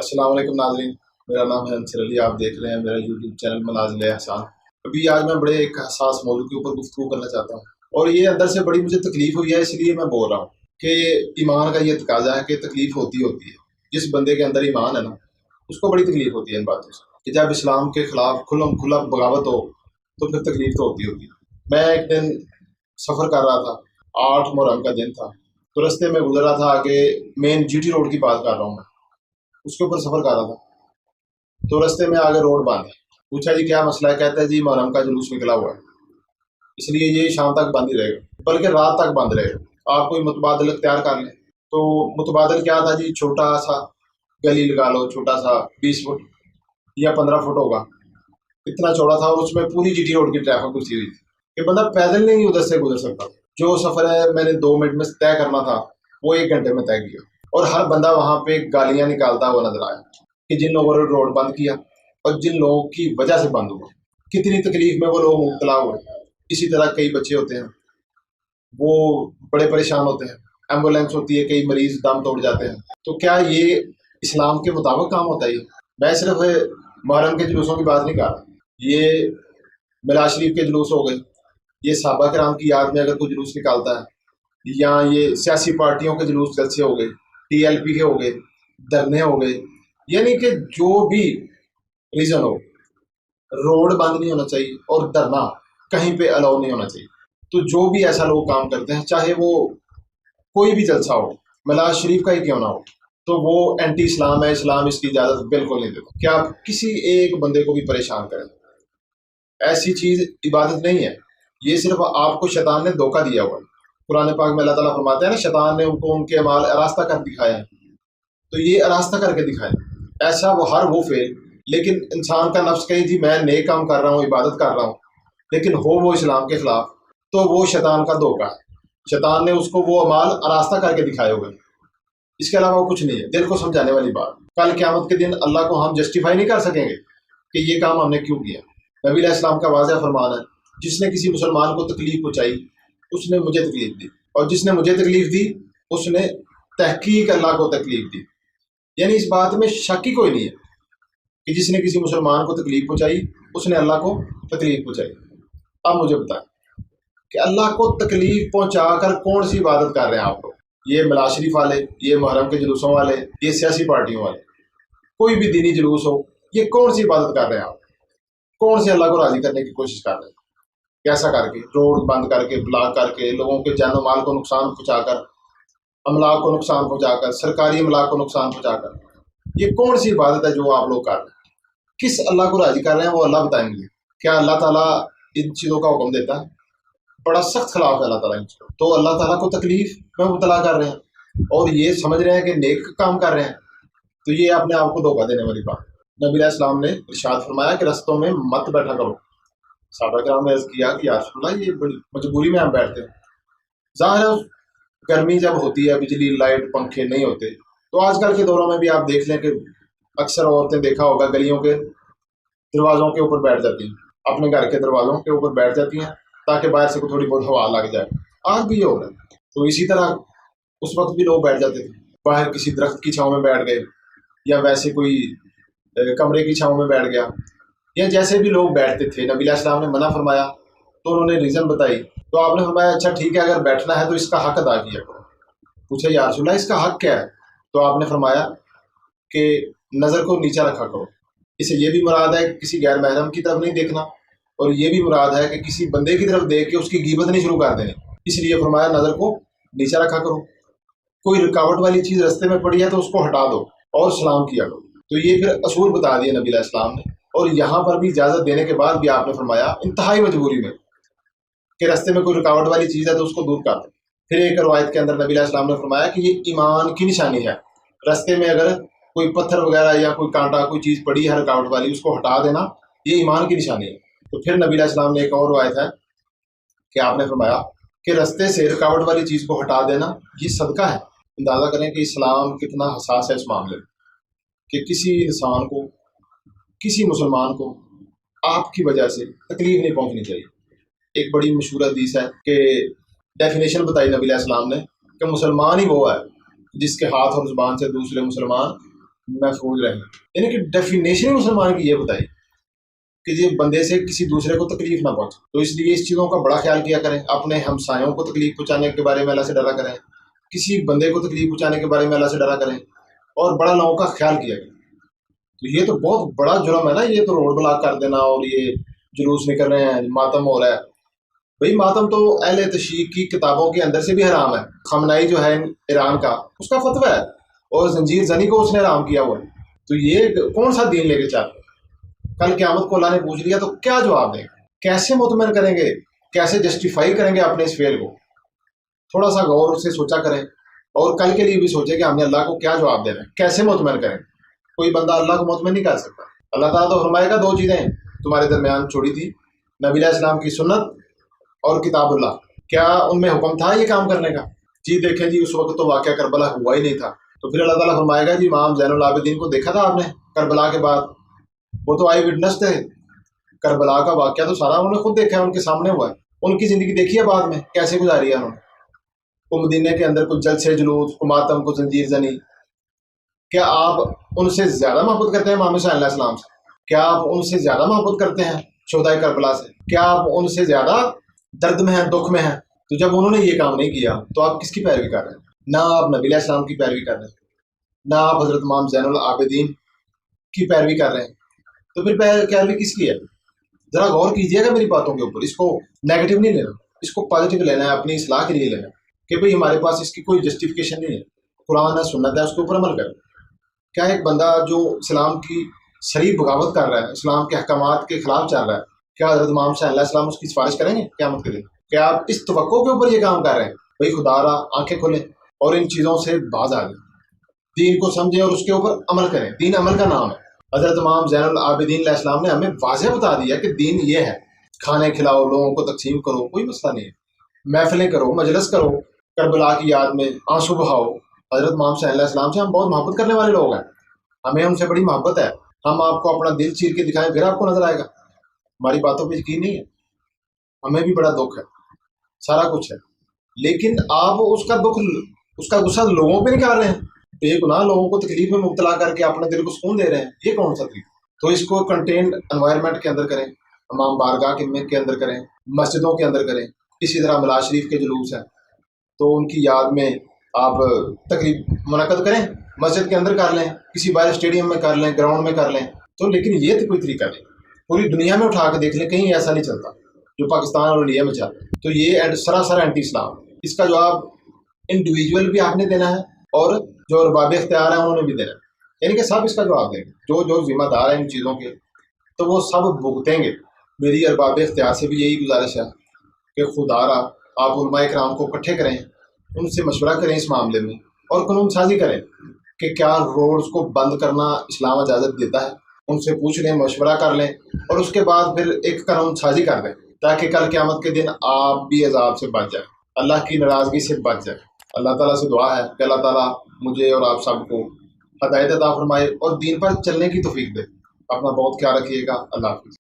अस्सलाम वालेकुम नाज़रीन, मेरा नाम है अंसर अली। आप देख रहे हैं मेरा यूट्यूब चैनल मनाज़िल एहसान। अभी आज मैं बड़े एक हसास मौजू के ऊपर गुफ्तगू करना चाहता हूँ, और ये अंदर से बड़ी मुझे तकलीफ हुई है, इसलिए मैं बोल रहा हूँ कि ईमान का ये तकाजा है कि तकलीफ होती है। जिस बंदे के अंदर ईमान है ना, उसको बड़ी तकलीफ होती है इन बातों से, कि जब इस्लाम के खिलाफ खुल्लम खुला बगावत हो तो फिर तकलीफ तो होती है। मैं एक दिन सफ़र कर रहा था, 8 मुहर्रम का दिन था, तो रस्ते में गुजर रहा था, आगे मेन जीटी रोड की बात कर रहा हूँ मैं, उसके ऊपर सफ़र कर रहा था। तो रास्ते में आगे रोड बंद है। पूछा जी क्या मसला है? कहता है जी मुहर्रम का जुलूस निकला हुआ है, इसलिए ये शाम तक बंद ही रहेगा, बल्कि रात तक बंद रहेगा। आप कोई मुतबादल तैयार कर लें। तो मुतबादल क्या था जी? छोटा सा गली लगा लो, छोटा सा 20 फुट या 15 फुट होगा, इतना चौड़ा था, और उसमें पूरी जीटी रोड की ट्रैफिक घुसी हुई थी कि बंदा पैदल नहीं उधर से गुजर सकता। जो सफ़र है मैंने 2 मिनट में तय करना था, वो 1 घंटे में तय किया। और हर बंदा वहाँ पे गालियाँ निकालता हुआ नजर आया कि जिन लोगों ने रोड बंद किया और जिन लोगों की वजह से बंद हुआ, कितनी तकलीफ में वो लोग मुब्तला हुए। इसी तरह कई बच्चे होते हैं, वो बड़े परेशान होते हैं, एम्बुलेंस होती है, कई मरीज दम तोड़ जाते हैं। तो क्या ये इस्लाम के मुताबिक काम होता है? मैं सिर्फ मुहर्रम के जुलूसों की बात नहीं कर रहा, ये मिलाद शरीफ के जुलूस हो गए, ये सहाबा किराम की याद में अगर कोई जुलूस निकालता है, या ये सियासी पार्टियों के जुलूस जलसे हो गए, टीएलपी के हो गए, धरने हो गए, यानी कि जो भी रीजन हो, रोड बंद नहीं होना चाहिए और धरना कहीं पे अलाउ नहीं होना चाहिए। तो जो भी ऐसा लोग काम करते हैं, चाहे वो कोई भी जलसा हो, मिलाद शरीफ का ही क्यों ना हो, तो वो एंटी इस्लाम है। इस्लाम इसकी इजाज़त बिल्कुल नहीं देता कि आप किसी एक बंदे को भी परेशान करें। ऐसी चीज़ इबादत नहीं है, ये सिर्फ आपको शैतान ने धोखा दिया हुआ है। कुरान पाक में अल्लाह ताला फरमाते हैं ना, शैतान ने उनको उनके अमाल आरास्ता कर दिखाया है, तो ये आरास्ता करके दिखाया। ऐसा वो फेल, लेकिन इंसान का नफ्स कहीं जी मैं नेक काम कर रहा हूँ, इबादत कर रहा हूँ, लेकिन हो वो इस्लाम के खिलाफ, तो वो शैतान का धोखा है। शैतान ने उसको वो अमाल आरास्ता करके दिखाए हुए, इसके अलावा कुछ नहीं है। दिल को समझाने वाली बात, कल क़यामत के दिन अल्लाह को हम जस्टिफाई नहीं कर सकेंगे कि ये काम हमने क्यों किया। नबी अलैहि सलाम का वाज़ेह फरमान है, जिसने किसी मुसलमान को तकलीफ पहुँचाई उसने मुझे तकलीफ दी, और जिसने मुझे तकलीफ दी उसने तहकीक अल्लाह को तकलीफ दी। यानी इस बात में शक ही कोई नहीं है कि जिसने किसी मुसलमान को तकलीफ पहुँचाई उसने अल्लाह को तकलीफ पहुँचाई। अब मुझे बताएं कि अल्लाह को तकलीफ पहुँचाकर कौन सी इबादत कर रहे हैं आप लोग? ये मिलाद शरीफ वाले, ये मुहर्रम के जुलूसों वाले, ये सियासी पार्टियों वाले, कोई भी दीनी जुलूस हो, ये कौन सी इबादत कर रहे हैं आप? कौन से अल्लाह को राजी करने की कोशिश कर रहे हैं? कैसा करके? रोड बंद करके, ब्लॉक करके, लोगों के जानो माल को नुकसान पहुँचाकर, अमलाक को नुकसान पहुँचाकर, सरकारी अमलाक को नुकसान पहुँचाकर, ये कौन सी इबादत है जो आप लोग कर रहे हैं? किस अल्लाह को राजी कर रहे हैं, वो अल्लाह बताएंगे। क्या अल्लाह ताला इन चीज़ों का हुक्म देता है? बड़ा सख्त खिलाफ है अल्लाह ताला इन चीज़ों। तो अल्लाह ताला को तकलीफ में मुब्तला कर रहे हैं और ये समझ रहे हैं कि नेक काम कर रहे हैं, तो ये अपने आप को धोखा देने वाली बात। नबी अलैहि सलाम ने इरशाद फरमाया कि रस्तों में मत बैठा करो। सहाबा किराम ने अर्ज़ किया कि या रसूल अल्लाह, ये बड़ी मजबूरी में हम बैठते हैं। ज़ाहिर है गर्मी जब होती है, बिजली लाइट पंखे नहीं होते, तो आजकल के दौरों में भी आप देख लें कि अक्सर औरतें देखा होगा गलियों के दरवाज़ों के ऊपर बैठ जाती हैं, अपने घर के दरवाज़ों के ऊपर बैठ जाती हैं ताकि बाहर से थोड़ी बहुत हवा लग जाए। आज भी ये हो रहा है। तो इसी तरह उस वक्त भी लोग बैठ जाते थे, बाहर किसी दरख्त की छाँव में बैठ गए, या वैसे कोई कमरे की छाँव में बैठ गया, या जैसे भी लोग बैठते थे। नबी अलैहि सलाम ने मना फरमाया तो उन्होंने रीज़न बताई, तो आपने फरमाया अच्छा ठीक है, अगर बैठना है तो इसका हक अदा किया करो। पूछा या रसूल अल्लाह, इसका हक क्या है? तो आपने फरमाया कि नज़र को नीचा रखा करो। इससे ये भी मुराद है कि किसी गैर महरम की तरफ नहीं देखना, और ये भी मुराद है कि किसी बंदे की तरफ देख के उसकी गीबत नहीं शुरू कर देनी। इसलिए फरमाया नज़र को नीचा रखा करो। कोई रुकावट वाली चीज़ रास्ते में पड़ी है तो उसको हटा दो और सलाम किया करो। तो ये फिर असूल बता दिए नबी अलैहि सलाम ने। और यहाँ पर भी इजाज़त देने के बाद भी आपने फरमाया इंतहाई मजबूरी में कि रास्ते में कोई रुकावट वाली चीज़ है तो उसको दूर कर दो। फिर एक रवायत के अंदर नबी अलैहि सलाम ने फरमाया कि ये ईमान की निशानी है, रास्ते में अगर कोई पत्थर वगैरह या कोई कांटा कोई चीज़ पड़ी है रुकावट वाली, उसको हटा देना, ये ईमान की निशानी है। तो फिर नबी अलैहि सलाम ने एक और रवायत है कि आपने फरमाया कि रास्ते से रुकावट वाली चीज़ को हटा देना ये सदका है। अंदाज़ा करें कि इस्लाम कितना हसास है इस मामले में, कि किसी इंसान को, किसी मुसलमान को आपकी वजह से तकलीफ नहीं पहुंचनी चाहिए। एक बड़ी मशहूर हदीस है कि डेफिनेशन बताई नबी अलैहि सलाम ने कि मुसलमान ही वो है जिसके हाथ और ज़ुबान से दूसरे मुसलमान محفوظ رہیں، یعنی کہ ڈیفینیشن مسلمان کی یہ بتائی کہ یہ بندے سے کسی دوسرے کو تکلیف نہ پہنچے، تو اس لیے اس چیزوں کا بڑا خیال کیا کریں، اپنے ہمسایوں کو تکلیف پہنچانے کے بارے میں اللہ سے ڈرا کریں، کسی بندے کو تکلیف پہنچانے کے بارے میں اللہ سے ڈرا کریں، اور بڑا لوگوں کا خیال کیا کریں۔ تو یہ تو بہت بڑا جرم ہے نا، یہ تو روڈ بلاک کر دینا اور یہ جلوس نکل رہے ہیں، ماتم ہو رہا ہے۔ بھئی ماتم تو اہل تشیع کی کتابوں کے اندر سے بھی حرام ہے، خامنائی جو ہے ایران کا، اس کا فتویٰ ہے، اور زنجیر زنی کو اس نے حرام کیا ہوا ہے۔ تو یہ کون سا دین لے کے چاہتے ہیں؟ کل قیامت کو اللہ نے پوچھ لیا تو کیا جواب دیں گے؟ کیسے مطمئن کریں گے؟ کیسے جسٹیفائی کریں گے اپنے اس فعل کو؟ تھوڑا سا غور سے سوچا کریں، اور کل کے لیے بھی سوچیں کہ ہم نے اللہ کو کیا جواب دینا ہے، کیسے مطمئن کریں۔ کوئی بندہ اللہ کو مطمئن نہیں کر سکتا۔ اللہ تعالیٰ تو فرمائے گا 2 چیزیں تمہارے درمیان چھوڑی تھی، نبی علیہ السلام کی سنت اور کتاب اللہ، کیا ان میں حکم تھا یہ کام کرنے کا؟ جی دیکھیں جی، اس وقت تو واقعہ کربلا ہوا ہی نہیں تھا۔ تو پھر اللہ تعالیٰ فرمائے گا جی امام زین العابدین کو دیکھا تھا آپ نے کربلا کے بعد؟ وہ تو آئی وٹنس تھے، کربلا کا واقعہ تو سارا انہوں نے خود دیکھا ہے، ان کے سامنے ہوا ہے۔ ان کی زندگی دیکھی ہے بعد میں کیسے گزاری ہے انہوں نے؟ کو مدینے کے اندر کچھ جلسے جلوس، کو ماتم، کو زنجیر زنی۔ کیا آپ ان سے زیادہ محبت کرتے ہیں امام حسین علیہ السلام سے؟ کیا آپ ان سے زیادہ محبت کرتے ہیں شہدائے کربلا سے؟ کیا آپ ان سے زیادہ درد میں ہیں، دکھ میں ہیں؟ تو جب انہوں نے یہ کام نہیں کیا تو آپ کس کی پیروی کر رہے ہیں؟ نہ آپ نبی علیہ السلام کی پیروی کر رہے ہیں، نہ آپ حضرت امام زین العابدین کی پیروی کر رہے ہیں، تو پھر پیروی کس کی ہے؟ ذرا غور کیجیے گا میری باتوں کے اوپر، اس کو نیگیٹو نہیں لینا، اس کو پازیٹیو لینا ہے، اپنی اصلاح کے لیے لینا ہے کہ بھئی ہمارے پاس اس کی کوئی جسٹیفیکیشن نہیں ہے، قرآن ہے، سنت ہے، اس کے اوپر عمل کریں۔ کیا ایک بندہ جو اسلام کی صریح بغاوت کر رہا ہے، اسلام کے احکامات کے خلاف چل رہا ہے، کیا حضرت امام حسین علیہ السلام اس کی سفارش کریں گے قیامت کے دن؟ کیا آپ اس توقع کے اوپر یہ کام کر رہے ہیں؟ بھئی خدا را آنکھیں کھولیں اور ان چیزوں سے باز آ جائیں، دین کو سمجھیں اور اس کے اوپر عمل کریں۔ دین عمل کا نام ہے۔ حضرت امام زین العابدین علیہ السلام نے ہمیں واضح بتا دیا کہ دین یہ ہے، کھانے کھلاؤ، لوگوں کو تقسیم کرو، کوئی مسئلہ نہیں ہے، محفلیں کرو، مجلس کرو، کربلا کی یاد میں آنسو بہاؤ۔ حضرت امام حسین علیہ السلام سے ہم بہت محبت کرنے والے لوگ ہیں، ہمیں ان سے بڑی محبت ہے۔ ہم آپ کو اپنا دل چیر کے دکھائیں پھر آپ کو نظر آئے گا؟ ہماری باتوں پہ یقین نہیں ہے؟ ہمیں بھی بڑا دکھ ہے، سارا کچھ ہے، لیکن آپ اس کا دکھ، اس کا غصہ لوگوں پہ نکال رہے ہیں، بے گناہ لوگوں کو تکلیف میں مبتلا کر کے اپنے دل کو سکون دے رہے ہیں۔ یہ کون سا طریقہ؟ تو اس کو کنٹینڈ انوائرمنٹ کے اندر کریں، امام بارگاہ کے اندر کریں، مسجدوں کے اندر کریں۔ اسی طرح ملاز شریف کے جلوس ہیں تو ان کی یاد میں آپ تقریب منعقد کریں، مسجد کے اندر کر لیں، کسی باہر اسٹیڈیم میں کر لیں، گراؤنڈ میں کر لیں، تو لیکن یہ تو کوئی طریقہ نہیں۔ پوری دنیا میں اٹھا کے دیکھ لیں، کہیں ایسا نہیں چلتا جو پاکستان اور انڈیا میں چلتا ہے۔ تو یہ سراسر اینٹی اسلام۔ اس کا جواب انڈیویجول بھی آپ نے دینا ہے اور جو ارباب اختیار ہیں انہوں نے بھی دینا ہے، یعنی کہ سب اس کا جواب دیں گے۔ جو ذمہ دار ہیں ان چیزوں کے تو وہ سب بھگتیں گے۔ میری ارباب اختیار سے بھی یہی گزارش ہے کہ خدا را آپ علماء کرام کو اکٹھے کریں، ان سے مشورہ کریں اس معاملے میں، اور قانون سازی کریں کہ کیا روڈز کو بند کرنا اسلام اجازت دیتا ہے۔ ان سے پوچھ لیں، مشورہ کر لیں، اور اس کے بعد پھر ایک قانون سازی کر دیں تاکہ کل قیامت کے دن آپ بھی عذاب سے بچ جائیں، اللہ کی ناراضگی سے بچ جائیں۔ اللہ تعالیٰ سے دعا ہے کہ اللہ تعالیٰ مجھے اور آپ سب کو ہدایت عطا فرمائے اور دین پر چلنے کی توفیق دے۔ اپنا بہت خیال رکھیے گا۔ اللہ حافظ۔